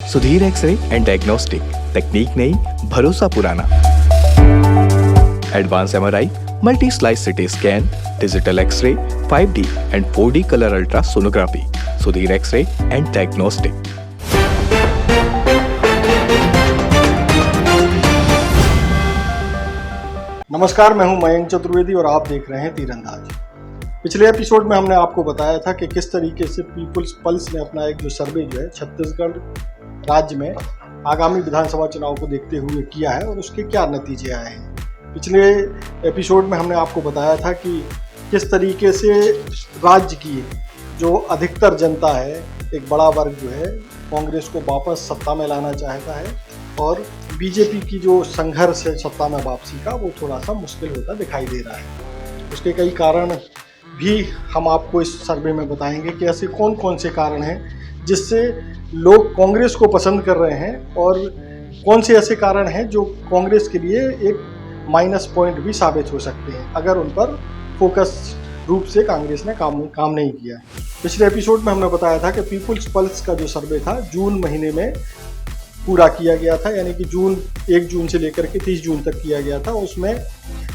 Sudhir x ray and diagnostic, तकनीक नई, भरोसा पुराना। Advance MRI, multi slice CT scan, digital x ray, 5D and 4D colour ultra sonography. Sudhir x ray and diagnostic. नमस्कार, मैं हूं मयंक चतुर्वेदी और आप देख रहे हैं तीरंदाज। पिछले एपिसोड में हमने आपको बताया था कि किस तरीके से पीपुल्स पल्स ने अपना एक जो सर्वे जो है छत्तीसगढ़ राज्य में आगामी विधानसभा चुनाव को देखते हुए किया है और उसके क्या नतीजे आए हैं। पिछले एपिसोड में हमने आपको बताया था कि किस तरीके से राज्य की जो अधिकतर जनता है, एक बड़ा वर्ग जो है कांग्रेस को वापस सत्ता में लाना चाहता है और बीजेपी की जो संघर्ष है सत्ता में वापसी का, वो थोड़ा सा मुश्किल होता दिखाई दे रहा है। उसके कई कारण भी हम आपको इस सर्वे में बताएंगे कि ऐसे कौन कौन से कारण हैं जिससे लोग कांग्रेस को पसंद कर रहे हैं और कौन से ऐसे कारण हैं जो कांग्रेस के लिए एक माइनस पॉइंट भी साबित हो सकते हैं अगर उन पर फोकस रूप से कांग्रेस ने काम नहीं किया। पिछले एपिसोड में हमने बताया था कि पीपुल्स पल्स का जो सर्वे था जून महीने में पूरा किया गया था, यानी कि 1 जून से लेकर के 30 जून तक किया गया था। उसमें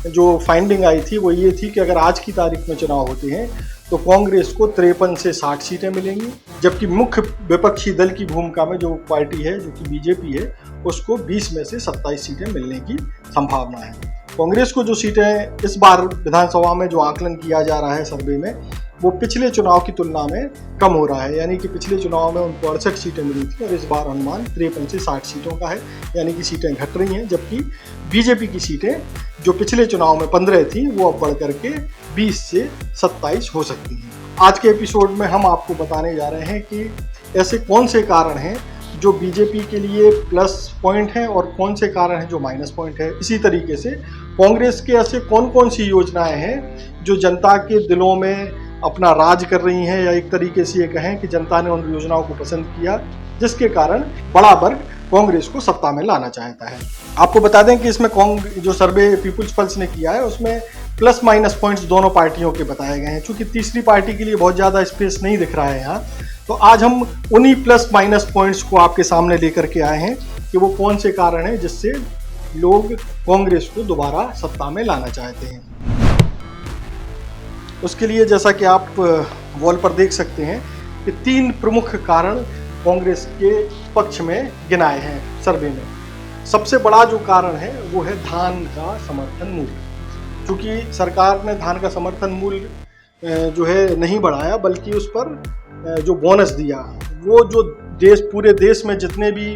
जो फाइंडिंग आई थी वो ये थी कि अगर आज की तारीख में चुनाव होते हैं तो कांग्रेस को 53 से 60 सीटें मिलेंगी, जबकि मुख्य विपक्षी दल की भूमिका में जो पार्टी है जो कि बीजेपी है उसको 20 में से 27 सीटें मिलने की संभावना है। कांग्रेस को जो सीटें इस बार विधानसभा में जो आकलन किया जा रहा है सर्वे में, वो पिछले चुनाव की तुलना में कम हो रहा है, यानी कि पिछले चुनाव में उनको 68 सीटें मिली थी और इस बार अनुमान 53 से 60 सीटों का है, यानी कि सीटें घट रही हैं। जबकि बीजेपी की सीटें जो पिछले चुनाव में 15 थी वो अब बढ़ करके 20 से 27 हो सकती हैं। आज के एपिसोड में हम आपको बताने जा रहे हैं कि ऐसे कौन से कारण हैं जो बीजेपी के लिए प्लस पॉइंट है और कौन से कारण हैं जो माइनस पॉइंट है। इसी तरीके से कांग्रेस के ऐसे कौन कौन सी योजनाएं हैं जो जनता के दिलों में अपना राज कर रही हैं, या एक तरीके से ये कहें कि जनता ने उन योजनाओं को पसंद किया जिसके कारण बड़ा वर्ग कांग्रेस को सत्ता में लाना चाहता है। आपको बता दें कि इसमें जो सर्वे पीपुल्स पल्स ने किया है उसमें प्लस माइनस पॉइंट्स दोनों पार्टियों के बताए गए हैं। चूंकि तीसरी पार्टी के लिए बहुत ज़्यादा स्पेस नहीं दिख रहा है यहाँ, तो आज हम उन्हीं प्लस माइनस पॉइंट्स को आपके सामने लेकर के आए हैं कि वो कौन से कारण हैं जिससे लोग कांग्रेस को दोबारा सत्ता में लाना चाहते हैं। उसके लिए जैसा कि आप वॉल पर देख सकते हैं कि 3 प्रमुख कारण कांग्रेस के पक्ष में गिनाए हैं सर्वे में। सबसे बड़ा जो कारण है वो है धान का समर्थन मूल्य। क्योंकि सरकार ने धान का समर्थन मूल्य जो है नहीं बढ़ाया, बल्कि उस पर जो बोनस दिया, वो जो पूरे देश में जितने भी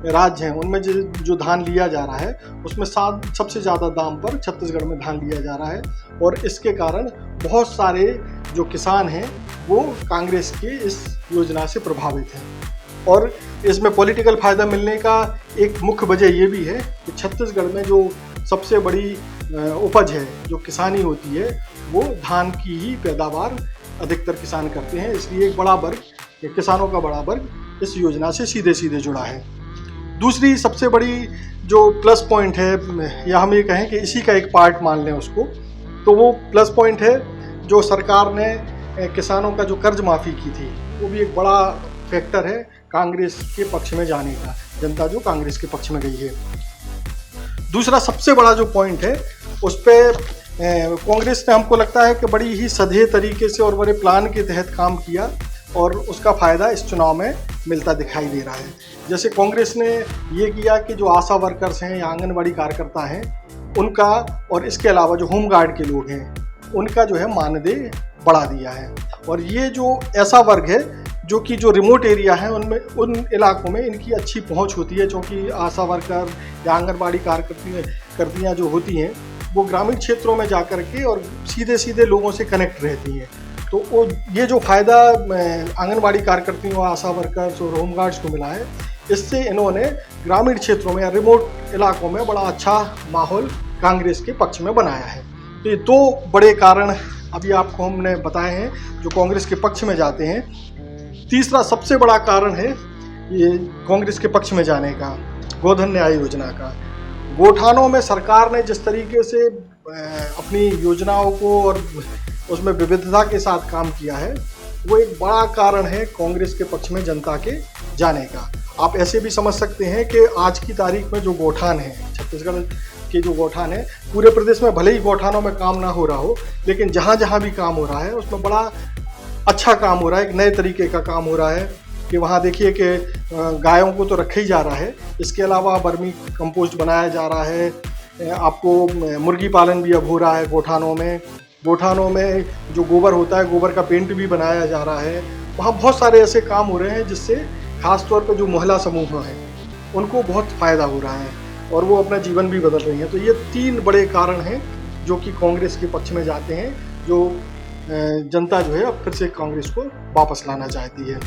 राज्य हैं उनमें जो धान लिया जा रहा है उसमें सबसे ज़्यादा दाम पर छत्तीसगढ़ में धान लिया जा रहा है और इसके कारण बहुत सारे जो किसान हैं वो कांग्रेस के इस योजना से प्रभावित हैं। और इसमें पॉलिटिकल फ़ायदा मिलने का एक मुख्य वजह ये भी है कि छत्तीसगढ़ में जो सबसे बड़ी उपज है जो किसानी होती है वो धान की ही पैदावार अधिकतर किसान करते हैं, इसलिए एक बड़ा वर्ग, किसानों का बड़ा वर्ग इस योजना से सीधे सीधे जुड़ा है। दूसरी सबसे बड़ी जो प्लस पॉइंट है, या हम ये कहें कि इसी का एक पार्ट मान लें उसको, तो वो प्लस पॉइंट है जो सरकार ने किसानों का जो कर्ज माफ़ी की थी, वो भी एक बड़ा फैक्टर है कांग्रेस के पक्ष में जाने का, जनता जो कांग्रेस के पक्ष में गई है। दूसरा सबसे बड़ा जो पॉइंट है उस पर कांग्रेस ने, हमको लगता है कि बड़ी ही सधे तरीके से और बड़े प्लान के तहत काम किया और उसका फ़ायदा इस चुनाव में मिलता दिखाई दे रहा है। जैसे कांग्रेस ने ये किया कि जो आशा वर्कर्स हैं या आंगनबाड़ी कार्यकर्ता हैं उनका, और इसके अलावा जो होमगार्ड के लोग हैं उनका जो है मानदेय बढ़ा दिया है। और ये जो ऐसा वर्ग है जो कि जो रिमोट एरिया है उनमें, उन इलाकों में इनकी अच्छी पहुंच होती है, क्योंकि आशा वर्कर या आंगनबाड़ी कार्यकर्तियाँ जो होती हैं वो ग्रामीण क्षेत्रों में जा कर के और सीधे सीधे लोगों से कनेक्ट रहती हैं। तो ये जो फ़ायदा आंगनबाड़ी कार्यकर्तियों, आशा वर्कर्स और होमगार्ड्स को मिला है, इससे इन्होंने ग्रामीण क्षेत्रों में या रिमोट इलाकों में बड़ा अच्छा माहौल कांग्रेस के पक्ष में बनाया है। तो ये 2 बड़े कारण अभी आपको हमने बताए हैं जो कांग्रेस के पक्ष में जाते हैं। तीसरा सबसे बड़ा कारण है ये कांग्रेस के पक्ष में जाने का, गोधन न्याय योजना का। गोठानों में सरकार ने जिस तरीके से अपनी योजनाओं को और उसमें विविधता के साथ काम किया है, वो एक बड़ा कारण है कांग्रेस के पक्ष में जनता के जाने का। आप ऐसे भी समझ सकते हैं कि आज की तारीख में जो गौठान है, छत्तीसगढ़ के जो गौठान है, पूरे प्रदेश में भले ही गौठानों में काम ना हो रहा हो, लेकिन जहाँ जहाँ भी काम हो रहा है उसमें बड़ा अच्छा काम हो रहा है, एक नए तरीके का काम हो रहा है कि वहाँ देखिए कि गायों को तो रखा ही जा रहा है, इसके अलावा वर्मी कंपोस्ट बनाया जा रहा है, आपको मुर्गी पालन भी अब हो रहा है गौठानों में। गौठानों में जो गोबर होता है, गोबर का पेंट भी बनाया जा रहा है। वहाँ बहुत सारे ऐसे काम हो रहे हैं जिससे खास तौर पर जो महिला समूह हैं उनको बहुत फ़ायदा हो रहा है और वो अपना जीवन भी बदल रही हैं। तो ये 3 बड़े कारण हैं जो कि कांग्रेस के पक्ष में जाते हैं, जो जनता जो है अब फिर से कांग्रेस को वापस लाना चाहती है।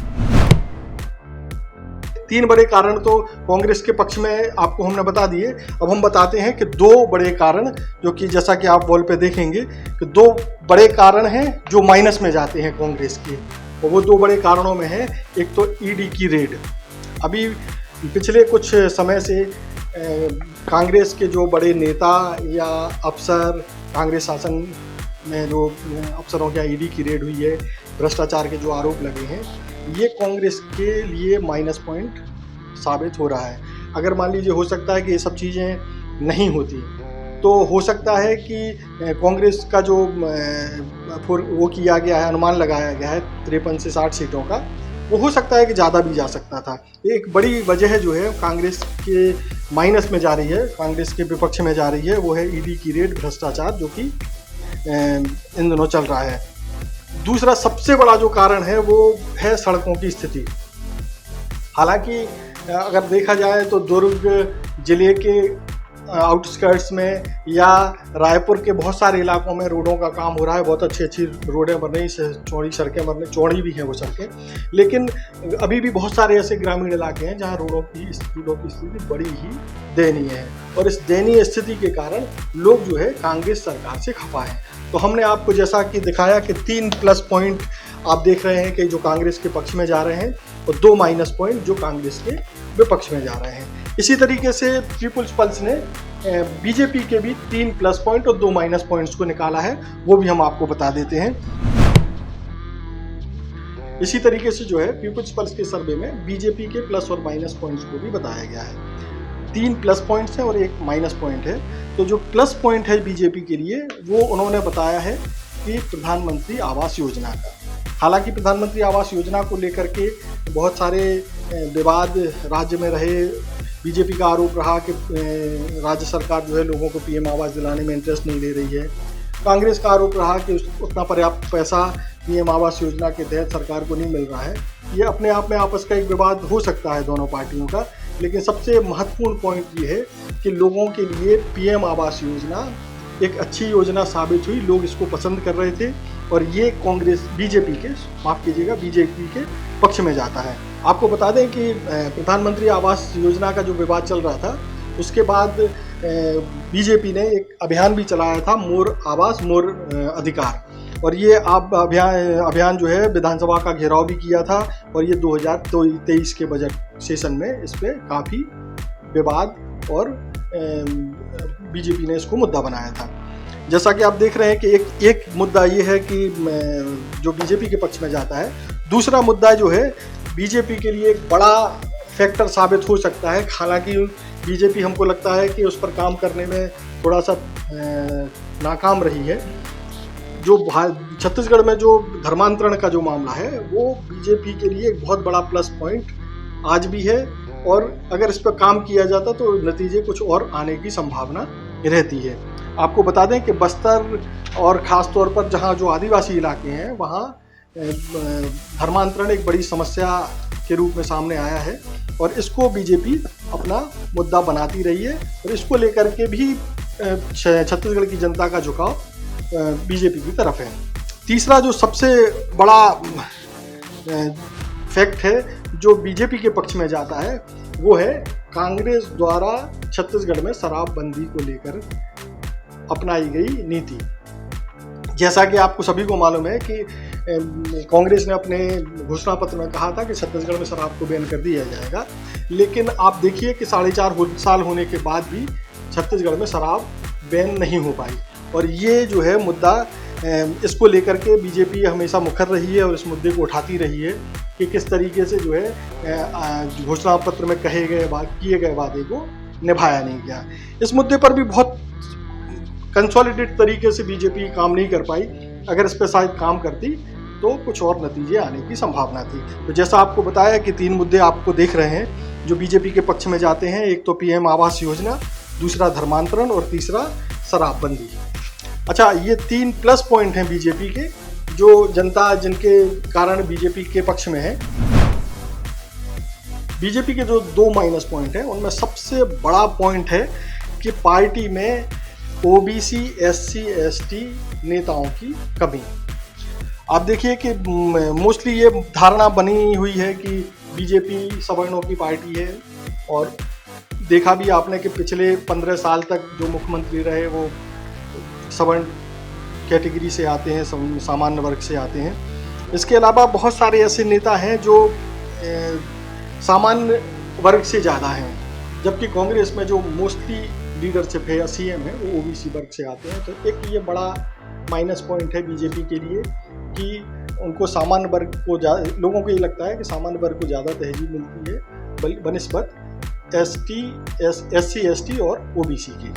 3 बड़े कारण तो कांग्रेस के पक्ष में आपको हमने बता दिए। अब हम बताते हैं कि 2 बड़े कारण, जो कि जैसा कि आप वॉल पे देखेंगे कि 2 बड़े कारण हैं जो माइनस में जाते हैं कांग्रेस के, और वो 2 बड़े कारणों में है, एक तो ईडी की रेड। अभी पिछले कुछ समय से कांग्रेस के जो बड़े नेता या अफसर, कांग्रेस शासन में जो अफसरों के ईडी की रेड हुई है, भ्रष्टाचार के जो आरोप लगे हैं, ये कांग्रेस के लिए माइनस पॉइंट साबित हो रहा है। अगर मान लीजिए हो सकता है कि ये सब चीज़ें नहीं होती तो हो सकता है कि कांग्रेस का जो वो किया गया है, अनुमान लगाया गया है 53 से 60 सीटों का, वो हो सकता है कि ज़्यादा भी जा सकता था। एक बड़ी वजह जो है कांग्रेस के माइनस में जा रही है, कांग्रेस के विपक्ष में जा रही है, वो है ईडी की रेड, भ्रष्टाचार जो कि इन दिनों चल रहा है। दूसरा सबसे बड़ा जो कारण है वो है सड़कों की स्थिति। हालांकि अगर देखा जाए तो दुर्ग जिले के आउटस्कर्ट्स में या रायपुर के बहुत सारे इलाकों में रोडों का काम हो रहा है, बहुत अच्छी रोडें बन रही, चौड़ी सड़कें बन रही, चौड़ी भी हैं वो सड़कें, लेकिन अभी भी बहुत सारे ऐसे ग्रामीण इलाके हैं जहां रोडों की स्थिति बड़ी ही दयनीय है, और इस दयनीय स्थिति के कारण लोग जो है कांग्रेस सरकार से खफा है। तो हमने आपको जैसा कि दिखाया कि 3 प्लस पॉइंट आप देख रहे हैं कि जो कांग्रेस के पक्ष में जा रहे हैं, और 2 माइनस पॉइंट जो कांग्रेस के विपक्ष में जा रहे हैं। इसी तरीके से पीपुल्स पल्स ने बीजेपी के भी 3 प्लस पॉइंट और 2 माइनस पॉइंट्स को निकाला है, वो भी हम आपको बता देते हैं। इसी तरीके से जो है पीपुल्स पल्स के सर्वे में बीजेपी के प्लस और माइनस पॉइंट्स को भी बताया गया है। 3 प्लस पॉइंट्स हैं और 1 माइनस पॉइंट है। तो जो प्लस पॉइंट है बीजेपी के लिए, वो उन्होंने बताया है कि प्रधानमंत्री आवास योजना का। हालांकि प्रधानमंत्री आवास योजना को लेकर के बहुत सारे विवाद राज्य में रहे। बीजेपी का आरोप रहा कि राज्य सरकार जो है लोगों को पीएम आवास दिलाने में इंटरेस्ट नहीं ले रही है। कांग्रेस का आरोप रहा कि उतना पर्याप्त पैसा पीएम आवास योजना के तहत सरकार को नहीं मिल रहा है। ये अपने आप में आपस का एक विवाद हो सकता है दोनों पार्टियों का, लेकिन सबसे महत्वपूर्ण पॉइंट ये है कि लोगों के लिए पीएम आवास योजना एक अच्छी योजना साबित हुई। लोग इसको पसंद कर रहे थे, और ये कांग्रेस बीजेपी के पक्ष में जाता है। आपको बता दें कि प्रधानमंत्री आवास योजना का जो विवाद चल रहा था, उसके बाद बीजेपी ने एक अभियान भी चलाया था, मोर आवास मोर अधिकार, और ये अभियान जो है विधानसभा का घेराव भी किया था, और ये 2023 के बजट सेशन में इस पर काफ़ी विवाद और बीजेपी ने इसको मुद्दा बनाया था। जैसा कि आप देख रहे हैं कि एक मुद्दा ये है कि जो बीजेपी के पक्ष में जाता है। दूसरा मुद्दा जो है बीजेपी के लिए एक बड़ा फैक्टर साबित हो सकता है। हालांकि बीजेपी हमको लगता है कि उस पर काम करने में थोड़ा सा नाकाम रही है। जो छत्तीसगढ़ में जो धर्मांतरण का जो मामला है, वो बीजेपी के लिए एक बहुत बड़ा प्लस पॉइंट आज भी है, और अगर इस पर काम किया जाता तो नतीजे कुछ और आने की संभावना रहती है। आपको बता दें कि बस्तर और ख़ास तौर पर जहां जो आदिवासी इलाके हैं, वहां धर्मांतरण एक बड़ी समस्या के रूप में सामने आया है, और इसको बीजेपी अपना मुद्दा बनाती रही है, और इसको लेकर के भी छत्तीसगढ़ की जनता का झुकाव बीजेपी की तरफ है। तीसरा जो सबसे बड़ा फैक्ट है जो बीजेपी के पक्ष में जाता है, वो है कांग्रेस द्वारा छत्तीसगढ़ में शराबबंदी को लेकर अपनाई गई नीति। जैसा कि आपको सभी को मालूम है कि कांग्रेस ने अपने घोषणा पत्र में कहा था कि छत्तीसगढ़ में शराब को बैन कर दिया जाएगा, लेकिन आप देखिए कि 4.5 साल होने के बाद भी छत्तीसगढ़ में शराब बैन नहीं हो पाई, और ये जो है मुद्दा इसको लेकर के बीजेपी हमेशा मुखर रही है और इस मुद्दे को उठाती रही है कि किस तरीके से जो है घोषणा पत्र में किए गए वादे को निभाया नहीं गया। इस मुद्दे पर भी बहुत कंसोलिडेट तरीके से बीजेपी काम नहीं कर पाई। अगर इस पर शायद काम करती तो कुछ और नतीजे आने की संभावना थी। तो जैसा आपको बताया कि 3 मुद्दे आपको देख रहे हैं जो बीजेपी के पक्ष में जाते हैं। एक तो पीएम आवास योजना, दूसरा धर्मांतरण और तीसरा शराबबंदी। अच्छा, ये 3 प्लस पॉइंट हैं बीजेपी के, जो जनता जिनके कारण बीजेपी के पक्ष में है। बीजेपी के जो 2 माइनस पॉइंट हैं उनमें सबसे बड़ा पॉइंट है कि पार्टी में ओबीसी, एससी, एसटी नेताओं की कमी। आप देखिए कि मोस्टली ये धारणा बनी हुई है कि बीजेपी सवर्णों की पार्टी है, और देखा भी आपने कि पिछले 15 साल तक जो मुख्यमंत्री रहे वो सवर्ण कैटेगरी से आते हैं, सामान्य वर्ग से आते हैं। इसके अलावा बहुत सारे ऐसे नेता हैं जो सामान्य वर्ग से ज़्यादा हैं, जबकि कांग्रेस में जो मोस्टली लीडरशिप है या सीएम है वो ओबीसी वर्ग से आते हैं। तो एक ये बड़ा माइनस पॉइंट है बीजेपी के लिए कि उनको सामान्य वर्ग को लोगों को ये लगता है कि सामान्य वर्ग को ज़्यादा तरजीह मिलती है बनिस्बत एससी, एसटी और ओबीसी की।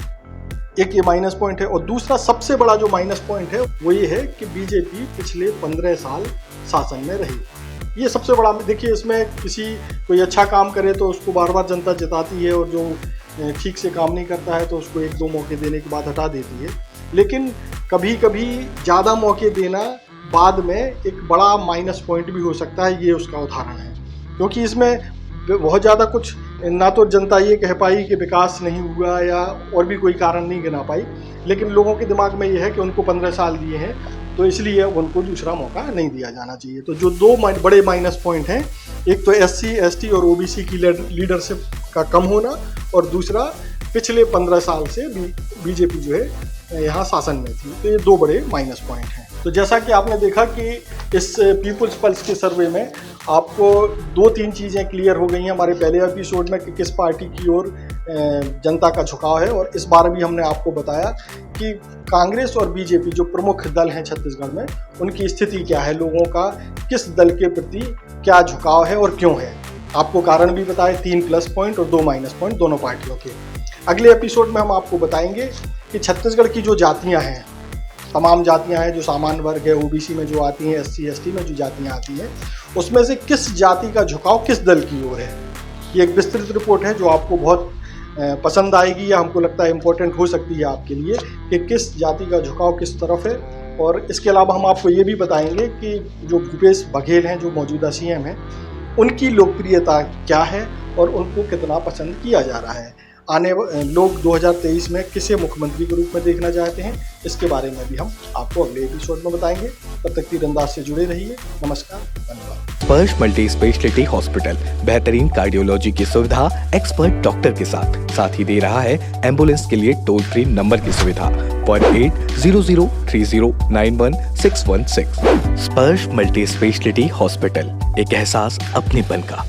एक ये माइनस पॉइंट है। और दूसरा सबसे बड़ा जो माइनस पॉइंट है वो ये है कि बीजेपी पिछले 15 साल शासन में रही। ये सबसे बड़ा, देखिए इसमें कोई अच्छा काम करे तो उसको बार बार जनता जिताती है, और जो ठीक से काम नहीं करता है तो उसको 1-2 मौके देने के बाद हटा देती है। लेकिन कभी कभी ज़्यादा मौके देना बाद में एक बड़ा माइनस पॉइंट भी हो सकता है। ये उसका उदाहरण है, क्योंकि इसमें बहुत ज़्यादा कुछ ना तो जनता ये कह पाई कि विकास नहीं हुआ या और भी कोई कारण नहीं गिना पाई, लेकिन लोगों के दिमाग में ये है कि उनको 15 साल दिए हैं तो इसलिए उनको दूसरा मौका नहीं दिया जाना चाहिए। तो जो 2 बड़े माइनस पॉइंट हैं, एक तो एससी, एसटी और ओबीसी की लीडरशिप का कम होना, और दूसरा पिछले 15 साल से बीजेपी जो है यहाँ शासन में थी। तो ये 2 बड़े माइनस पॉइंट हैं। तो जैसा कि आपने देखा कि इस पीपुल्स पल्स के सर्वे में आपको 2-3 चीज़ें क्लियर हो गई हैं हमारे पहले एपिसोड में कि किस पार्टी की ओर जनता का झुकाव है, और इस बार भी हमने आपको बताया कि कांग्रेस और बीजेपी जो प्रमुख दल हैं छत्तीसगढ़ में, उनकी स्थिति क्या है, लोगों का किस दल के प्रति क्या झुकाव है और क्यों है। आपको कारण भी बताए, 3 प्लस पॉइंट और 2 माइनस पॉइंट दोनों पार्टियों के। अगले एपिसोड में हम आपको बताएंगे कि छत्तीसगढ़ की जो जातियाँ हैं, तमाम जातियां हैं जो सामान्य वर्ग है, ओबीसी में जो आती हैं, एससी, एसटी में जो जातियां आती हैं, उसमें से किस जाति का झुकाव किस दल की ओर है। ये एक विस्तृत रिपोर्ट है जो आपको बहुत पसंद आएगी, या हमको लगता है इम्पोर्टेंट हो सकती है आपके लिए कि किस जाति का झुकाव किस तरफ है। और इसके अलावा हम आपको ये भी बताएंगे कि जो भूपेश बघेल हैं, जो मौजूदा सीएम हैं, उनकी लोकप्रियता क्या है और उनको कितना पसंद किया जा रहा है। लोग 2023 में किसे मुख्यमंत्री के रूप में देखना चाहते हैं, इसके बारे में भी हम आपको अगले एपिसोड में बताएंगे। तब तक तीरंदाज से जुड़े रहिए। नमस्कार, धन्यवाद। स्पर्श मल्टी स्पेशलिटी हॉस्पिटल बेहतरीन कार्डियोलॉजी की सुविधा एक्सपर्ट डॉक्टर के साथ ही दे रहा है एम्बुलेंस के लिए टोल फ्री नंबर की सुविधा 180030911616। स्पर्श मल्टी स्पेशलिटी हॉस्पिटल, एक एहसास अपनेपन का।